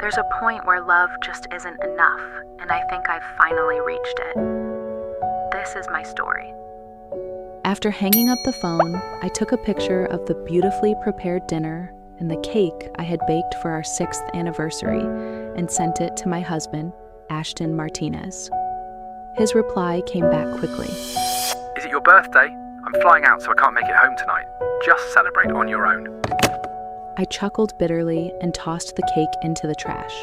There's a point where love just isn't enough, and I think I've finally reached it. This is my story. After hanging up the phone, I took a picture of the beautifully prepared dinner and the cake I had baked for our 6th anniversary and sent it to my husband, Ashton Martinez. His reply came back quickly. Is it your birthday? I'm flying out, so I can't make it home tonight. Just celebrate on your own. I chuckled bitterly and tossed the cake into the trash.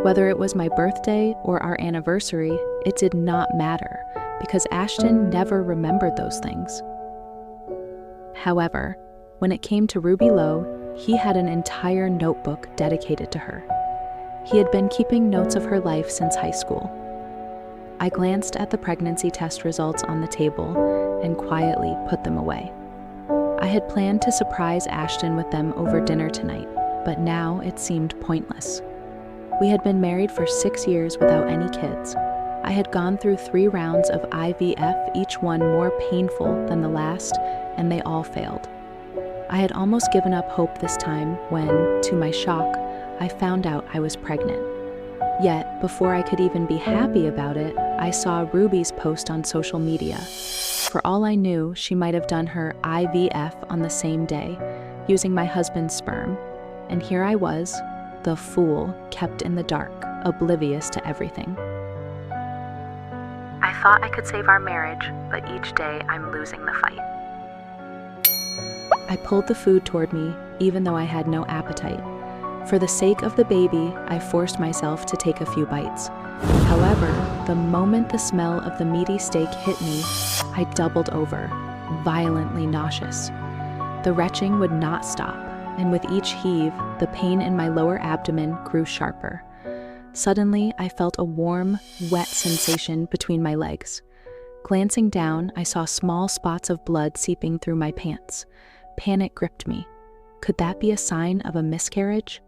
Whether it was my birthday or our anniversary, it did not matter, because Ashton never remembered those things. However, when it came to Ruby Lowe, he had an entire notebook dedicated to her. He had been keeping notes of her life since high school. I glanced at the pregnancy test results on the table and quietly put them away. I had planned to surprise Ashton with them over dinner tonight, but now it seemed pointless. We had been married for 6 years without any kids. I had gone through 3 rounds of IVF, each one more painful than the last, and they all failed. I had almost given up hope this time when, to my shock, I found out I was pregnant. Yet, before I could even be happy about it, I saw Ruby's post on social media. For all I knew, she might have done her IVF on the same day, using my husband's sperm. And here I was, the fool kept in the dark, oblivious to everything. I thought I could save our marriage, but each day I'm losing the fight. I pulled the food toward me, even though I had no appetite. For the sake of the baby, I forced myself to take a few bites. However, the moment the smell of the meaty steak hit me, I doubled over, violently nauseous. The retching would not stop, and with each heave, the pain in my lower abdomen grew sharper. Suddenly, I felt a warm, wet sensation between my legs. Glancing down, I saw small spots of blood seeping through my pants. Panic gripped me. Could that be a sign of a miscarriage?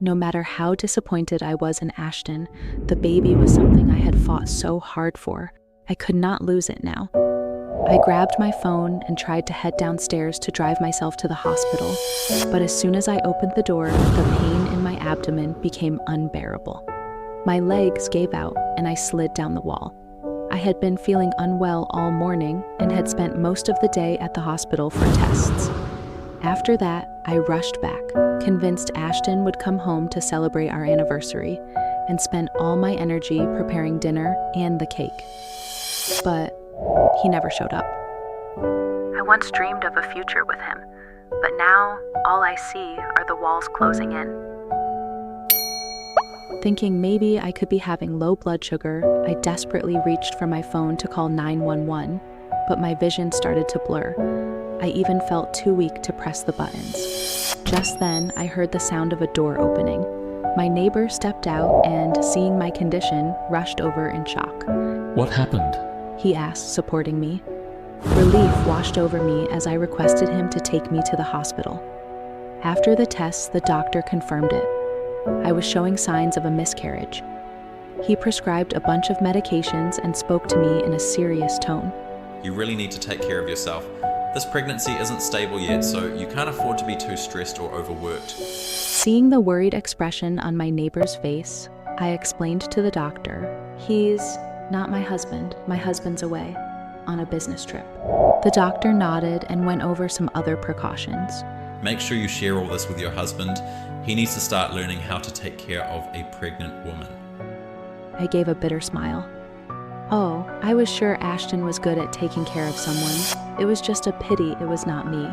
No matter how disappointed I was in Ashton, the baby was something I had fought so hard for. I could not lose it now. I grabbed my phone and tried to head downstairs to drive myself to the hospital, but as soon as I opened the door, the pain in my abdomen became unbearable. My legs gave out and I slid down the wall. I had been feeling unwell all morning and had spent most of the day at the hospital for tests. After that, I rushed back, convinced Ashton would come home to celebrate our anniversary, and spent all my energy preparing dinner and the cake. But he never showed up. I once dreamed of a future with him, but now all I see are the walls closing in. Thinking maybe I could be having low blood sugar, I desperately reached for my phone to call 911, but my vision started to blur. I even felt too weak to press the buttons. Just then, I heard the sound of a door opening. My neighbor stepped out and, seeing my condition, rushed over in shock. What happened? He asked, supporting me. Relief washed over me as I requested him to take me to the hospital. After the tests, the doctor confirmed it. I was showing signs of a miscarriage. He prescribed a bunch of medications and spoke to me in a serious tone. You really need to take care of yourself. This pregnancy isn't stable yet, so you can't afford to be too stressed or overworked. Seeing the worried expression on my neighbor's face, I explained to the doctor, "He's not my husband. My husband's away on a business trip." The doctor nodded and went over some other precautions. Make sure you share all this with your husband. He needs to start learning how to take care of a pregnant woman. I gave a bitter smile. Oh, I was sure Ashton was good at taking care of someone. It was just a pity it was not me.